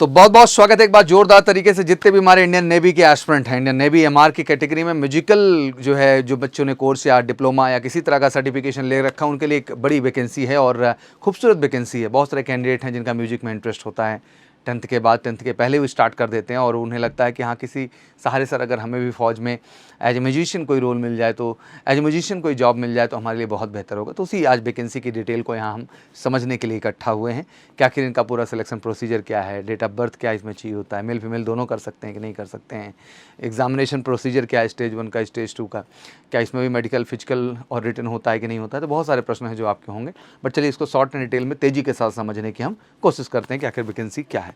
तो बहुत बहुत स्वागत है एक बार जोरदार तरीके से जितने भी हमारे इंडियन नेवी के एस्पिरेंट हैं। इंडियन नेवी एमआर की कैटेगरी में म्यूजिकल जो बच्चों ने कोर्स या डिप्लोमा या किसी तरह का सर्टिफिकेशन ले रखा है उनके लिए एक बड़ी वैकेंसी है और खूबसूरत वैकेंसी है। बहुत सारे कैंडिडेट हैं जिनका म्यूजिक में इंटरेस्ट होता है, 10th के बाद 10th के पहले वो स्टार्ट कर देते हैं और उन्हें लगता है कि हाँ किसी सहारे सर अगर हमें भी फ़ौज में एज ए म्यूजिशियन कोई रोल मिल जाए, तो एज ए म्यूजिशियन कोई जॉब मिल जाए तो हमारे लिए बहुत बेहतर होगा। तो उसी आज वैकेंसी की डिटेल को यहाँ हम समझने के लिए इकट्ठा हुए हैं कि आखिर इनका पूरा सिलेक्शन प्रोसीजर क्या है, डेट ऑफ बर्थ क्या इसमें चाहिए होता है, मेल फीमेल दोनों कर सकते हैं कि नहीं कर सकते हैं, एग्जामिनेशन प्रोसीजर क्या है, स्टेज 1 का स्टेज 2 का, क्या इसमें भी मेडिकल फिजिकल और रिटन होता है कि नहीं होता है। तो बहुत सारे प्रश्न हैं जो आपके होंगे, बट चलिए इसको शॉर्ट एंड डिटेल में तेज़ी के साथ समझने की हम कोशिश करते हैं कि आखिर वैकेंसी क्या है।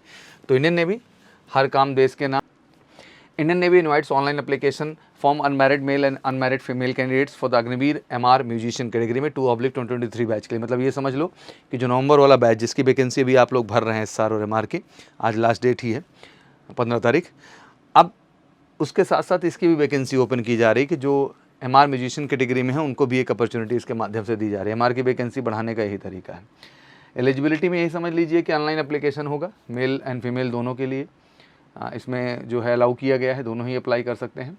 तो इंडियन नेवी हर काम देश के नाम। Indian navy invites online application form unmarried male and unmarried female candidates for the Agniveer MR musician category में 2/2023 बैच के लिए। मतलब ये समझ लो कि जो नवंबर वाला बैच जिसकी वैकेंसी अभी आप लोग भर रहे हैं इस साल और एमआर की, आज लास्ट डेट ही है 15 तारीख। अब उसके साथ साथ इसकी भी वैकेंसी ओपन की जा रही है कि जो एमआर म्यूजिशियन कैटेगरी में है उनको भी एक अपॉर्चुनिटी इसके माध्यम से दी जा रही है। एमआर की वैकेंसी बढ़ाने का यही तरीका है। एलिजिबिलिटी में यही समझ लीजिए कि ऑनलाइन एप्लीकेशन होगा मेल एंड फीमेल दोनों के लिए। इसमें जो है अलाउ किया गया है, दोनों ही अप्लाई कर सकते हैं।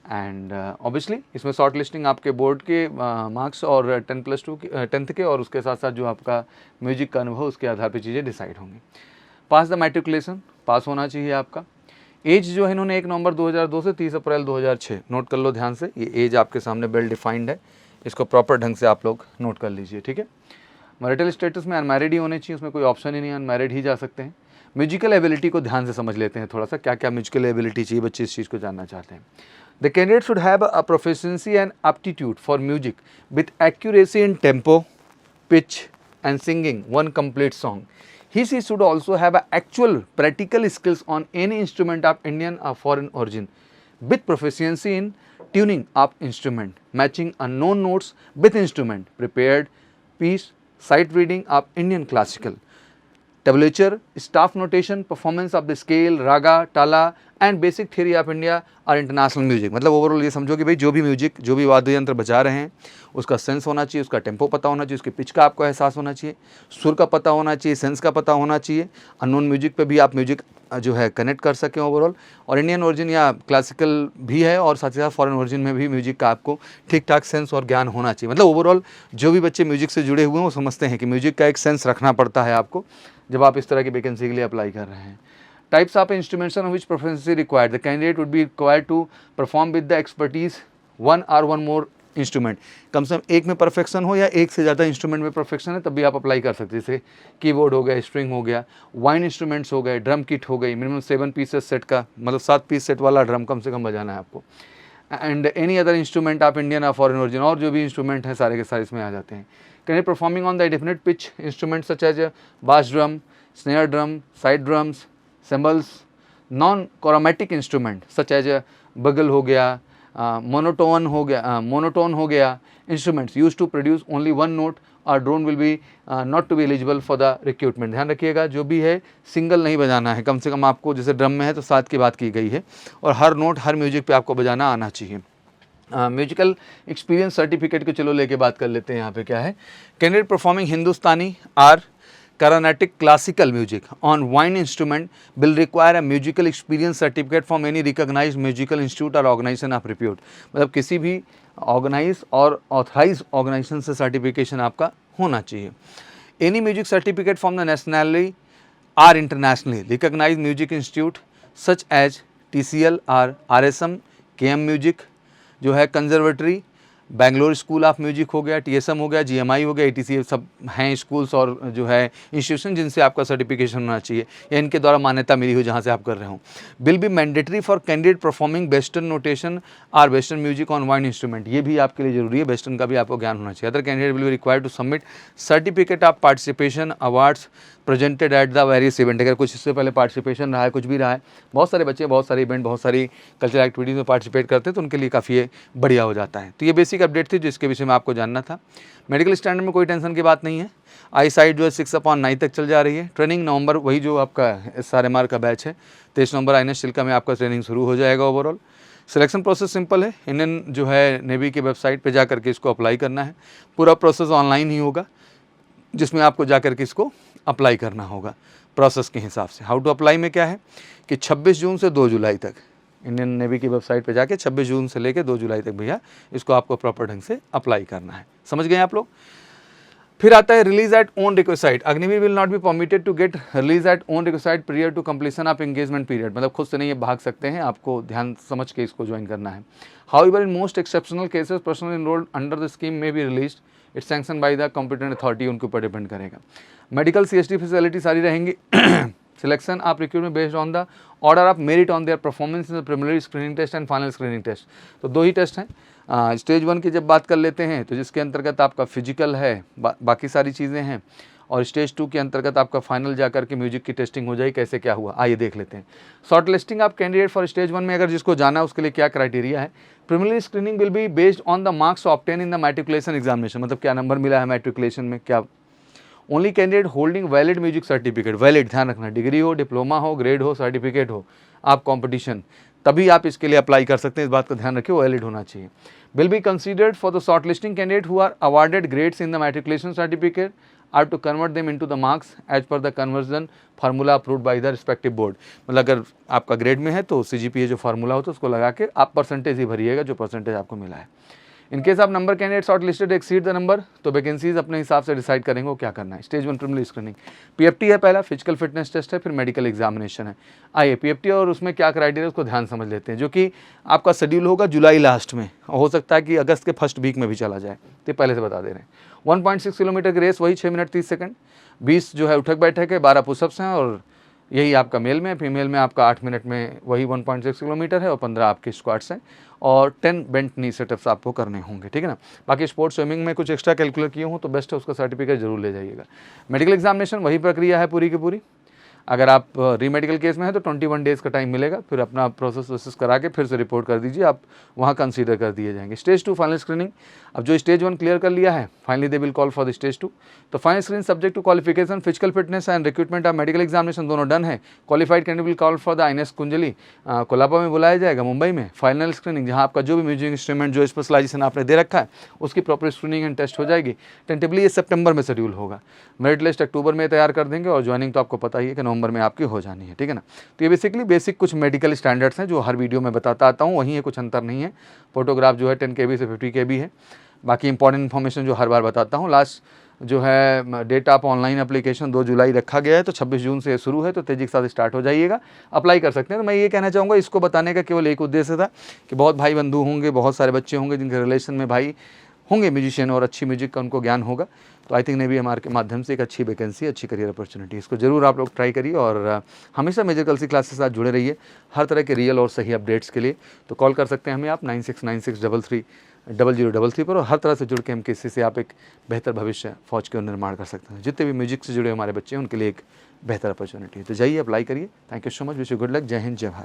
एंड ऑब्वियसली इसमें शॉर्ट लिस्टिंग आपके बोर्ड के मार्क्स और 10+2 के 10th के और उसके साथ साथ जो आपका म्यूजिक का अनुभव उसके आधार पर चीज़ें डिसाइड होंगी। पास द मैट्रिकुलेशन, पास होना चाहिए आपका। एज जो है इन्होंने 1 नवंबर 2002 से 30 अप्रैल 2006, नोट कर लो ध्यान से, ये एज आपके सामने वेल डिफाइंड है, इसको प्रॉपर ढंग से आप लोग नोट कर लीजिए, ठीक है। मैरिटल स्टेटस में अनमैरिड ही होने चाहिए, उसमें कोई ऑप्शन ही नहीं है, अनमैरिड ही जा सकते हैं। म्यूजिकल एबिलिटी को ध्यान से समझ लेते हैं थोड़ा सा, क्या क्या म्यूजिकल एबिलिटी चाहिए, बच्चे इस चीज़ को जानना चाहते हैं। The candidate should have a proficiency and aptitude for music with accuracy in tempo, pitch and singing one complete song. He should also have a actual practical skills on any instrument of Indian or foreign origin with proficiency in tuning of instrument, matching unknown notes with instrument, prepared piece, sight reading of Indian classical, tablature, staff notation, performance of the scale, raga, tala and basic theory of India और international music. मतलब overall ये समझो कि भाई जो भी music, जो भी वाद्य यंत्र बजा रहे हैं उसका सेंस होना चाहिए, उसका टेम्पो पता होना चाहिए, उसके पिच का आपको एहसास होना चाहिए, सुर का पता होना चाहिए, सेंस का पता होना चाहिए, अननोन म्यूजिक पे भी आप म्यूजिक जो है कनेक्ट कर सकें ओवरऑल, और इंडियन ओरिजिन या क्लासिकल भी है और साथ ही साथ फॉरेन ओरिजिन में भी म्यूजिक का आपको ठीक ठाक सेंस और ज्ञान होना चाहिए। मतलब ओवरऑल जो भी बच्चे म्यूजिक से जुड़े हुए हैं वो समझते हैं कि म्यूजिक का एक सेंस रखना पड़ता है आपको जब आप इस तरह की वैकेंसी के लिए अप्लाई कर रहे हैं। Types of instruments on which proficiency required. The candidate would be required to perform with the expertise one or one more instrument. कम से कम एक में परफेक्शन हो या एक से ज़्यादा इंस्ट्रूमेंट में परफेक्शन है तब भी आप अप्लाई कर सकते हैं। जैसे कीबोर्ड हो गया, स्ट्रिंग हो गया, वाइन इंस्ट्रूमेंट्स हो गए, ड्रम किट हो गई, मिनिमम 7 पीसेस सेट का, मतलब 7 पीस सेट वाला ड्रम कम से कम बजाना है आपको। एंड एनी अदर इंस्ट्रूमेंट आप इंडियन और फॉरेन ओरिजिन, और जो भी इंस्ट्रूमेंट हैं सारे के सारे इसमें आ जाते हैं। Candidate performing on the definite pitch instrument such as bass drum, snare drum, side drums, cymbals, non chromatic instrument such as bugle हो गया, मोनोटोन हो गया, instruments use to produce only one note और drone will be not to be eligible for the recruitment. ध्यान रखिएगा जो भी है सिंगल नहीं बजाना है, कम से कम आपको, जैसे ड्रम में है तो 7 की बात की गई है, और हर नोट हर म्यूजिक पे आपको बजाना आना चाहिए। म्यूजिकल एक्सपीरियंस सर्टिफिकेट को चलो लेके बात कर लेते हैं। यहाँ पे क्या है, candidate performing Hindustani or Carnatic classical music on wind instrument will require a musical experience certificate from any recognized musical institute or organization of repute। मतलब किसी भी ऑर्गेनाइज और ऑथराइज ऑर्गेनाइजेशन से सर्टिफिकेशन आपका होना चाहिए। Any music certificate from the nationally or internationally recognize music institute such as TCL और RSM, KM music जो है, conservatory, Bangalore school of music हो गया, TSM हो गया, GMI हो गया, ATC, सब हैं स्कूल्स और जो है इंस्टीट्यूशन जिनसे आपका सर्टिफिकेशन होना चाहिए या इनके द्वारा मान्यता मिली हो जहाँ से आप कर रहे हो। Will be mandatory for candidate performing western notation और western music on wind instrument. ये भी आपके लिए जरूरी है, वेस्टर्न का भी आपको ज्ञान होना चाहिए। Other candidate will be required to submit certificate of participation awards presented at the various event. अगर कुछ इससे पहले पार्टिसिपेशन रहा है, कुछ भी रहा है, बहुत सारे बच्चे बहुत सारे इवेंट, बहुत सारी कल्चरल एक्टिविटीज़ में पार्टिसिपेट करते हैं तो उनके लिए काफ़ी ये बढ़िया हो जाता है। तो ये बेसिक अपडेट थी जिसके विषय में आपको जानना था। मेडिकल स्टैंडर्ड में कोई टेंशन की बात नहीं है। आई साइड जो है 6/9 तक चल जा रही है। ट्रेनिंग नवंबर, वही जो आपका SRMR का बैच है, 23 नवंबर INS चिल्का में आपका ट्रेनिंग शुरू हो जाएगा। ओवरऑल सिलेक्शन प्रोसेस सिंपल है, इंडियन जो है नेवी की वेबसाइट पे जा करके इसको अप्लाई करना है। पूरा प्रोसेस ऑनलाइन ही होगा जिसमें आपको जा करके इसको अप्लाई करना होगा। प्रोसेस के हिसाब से। हाउ टू अप्लाई में क्या है कि 26 जून से 2 जुलाई तक इंडियन नेवी की वेबसाइट पे जाके 26 जून से लेके 2 जुलाई तक भैया इसको आपको प्रॉपर ढंग से अप्लाई करना है। समझ गए आप लोग। फिर आता है release at own request. Agniveer will not be permitted to get release at own request period to completion of engagement period, मतलब खुद से नहीं ये भाग सकते हैं, आपको ध्यान समझ के इसको ज्वाइन करना है। However in most exceptional cases person enrolled under the scheme may be release, it's sanction by the competent authority, उनके ऊपर डिपेंड करेगा। मेडिकल CST फैसिलिटी सारी रहेंगी। Selection of recruitment based on the order of merit on their performance in the preliminary screening test and final screening test. तो 2 ही test हैं। Stage 1 की जब बात कर लेते हैं तो जिसके अंतर्गत आपका फिजिकल है, बाकी सारी चीज़ें हैं, और स्टेज 2 के अंतर्गत आपका फाइनल जाकर के म्यूजिक की टेस्टिंग हो जाएगी। कैसे क्या हुआ आइए देख लेते हैं। Short listing of candidate for stage 1 में अगर जिसको जाना है उसके लिए क्या क्राइटेरिया है। Preliminary screening will be based on the marks obtain in the matriculation examination, मतलब क्या नंबर मिला है मैट्रिकुलेशन में, क्या। Only candidate holding valid music certificate, valid ध्यान रखना, डिग्री हो, डिप्लोमा हो, ग्रेड हो, सर्टिफिकेट हो, आप कॉम्पिटिशन, तभी आप इसके लिए अप्लाई कर सकते हैं। इस बात का ध्यान रखिए, वैलिड होना चाहिए। Will be considered for the short listing candidate who are awarded grades in the matriculation certificate are to convert them into the marks as per the conversion formula approved by the respective board. मतलब अगर आपका grade में है तो CGPA जो formula होता है उसको लगा के आप परसेंटेज ही भरिएगा जो परसेंटेज आपको मिला है। In case of number candidate short listed exceed the number, तो वैकेंसीज अपने हिसाब से डिसाइड करेंगे वो क्या करना है। स्टेज 1 प्रिलिमिनरी स्क्रीनिंग, PFT है पहला, फिजिकल फिटनेस टेस्ट है, फिर मेडिकल एग्जामिनेशन है। आइए PFT और उसमें क्या क्राइटेरिया उसको ध्यान समझ लेते हैं, जो कि आपका शेड्यूल होगा जुलाई लास्ट में, हो सकता है कि अगस्त के फर्स्ट वीक में भी चला जाए, तो पहले से बता दे रहे हैं। 1.6 किलोमीटर की रेस, वही 6 मिनट 30 सेकंड, 20 जो है उठक बैठक है, 12 पुशअप्स हैं, और यही आपका मेल में। फीमेल में आपका 8 मिनट में वही 1.6 किलोमीटर है और 15 आपके स्क्वाट्स हैं, और 10 बेंट नी सेटअप्स आपको करने होंगे, ठीक है ना। बाकी स्पोर्ट्स स्विमिंग में कुछ एक्स्ट्रा कैलकुलेट किए हों तो बेस्ट है, उसका सर्टिफिकेट जरूर ले जाइएगा। मेडिकल एग्जामिनेशन वही प्रक्रिया है पूरी की पूरी। अगर आप रीमेडिकल केस में है तो 21 डेज़ का टाइम मिलेगा, फिर अपना प्रोसेस करा के फिर से रिपोर्ट कर दीजिए, आप वहाँ कंसीडर कर दिए जाएंगे। स्टेज 2 फाइनल स्क्रीनिंग, अब जो स्टेज 1 क्लियर कर लिया है finally they will call for the stage 2। तो final screen subject to qualification, physical fitness and recruitment of medical examination दोनों डन है। Qualified candidate will call for the INS Kunjali, Colaba में बुलाया जाएगा मुंबई में। फाइनल स्क्रीनिंग जहाँ आपका जो भी म्यूजिक इंस्ट्रूमेंट जो स्पेशलाइजेशन आपने दे रखा है उसकी प्रॉपर स्क्रीनिंग एंड टेस्ट हो जाएगी। टेंटिवली ये सितंबर में शेड्यूल होगा, मेरिट लिस्ट अक्टूबर में तैयार कर देंगे, और ज्वाइनिंग तो आपको पता ही है कि नवंबर में आपकी हो जानी है, ठीक है ना। तो ये बेसिकली बेसिक कुछ मेडिकल स्टैंडर्ड्स हैं जो हर वीडियो में बताता आता हूँ, वहीं है, कुछ अंतर नहीं है। फोटोग्राफ जो है 10 KB से 50 KB है। बाकी इंपॉर्टेंट इन्फॉर्मेशन जो हर बार बताता हूँ। लास्ट जो है डेट ऑफ ऑनलाइन एप्लीकेशन 2 जुलाई रखा गया है, तो 26 जून से शुरू है, तो तेज़ी के साथ स्टार्ट हो जाइएगा, अप्लाई कर सकते हैं। तो मैं ये कहना चाहूँगा, इसको बताने का केवल एक उद्देश्य था कि बहुत भाई बंधु होंगे, बहुत सारे बच्चे होंगे जिनके रिलेशन में भाई होंगे म्यूजिशियन और अच्छी म्यूजिक का उनको ज्ञान होगा, तो आई थिंक नेवी हमारे के माध्यम से एक अच्छी वैकेंसी, अच्छी करियर अपॉर्चुनिटी, इसको जरूर आप लोग ट्राई करिए। और हमेशा मेजर कल्सी क्लास के साथ जुड़े रहिए हर तरह के रियल और सही अपडेट्स के लिए। तो कॉल कर सकते हैं हमें आप 9696330033 पर, और हर तरह से जुड़ के हम किसी से आप एक बेहतर भविष्य फौज के निर्माण कर सकते हैं। जितने भी म्यूजिक से जुड़े हमारे बच्चे हैं उनके लिए एक बेहतर अपॉर्चुनिटी है। तो जाइए अप्लाई करिए। Thank you so much, wish you good luck. जय हिंद, जय भारत।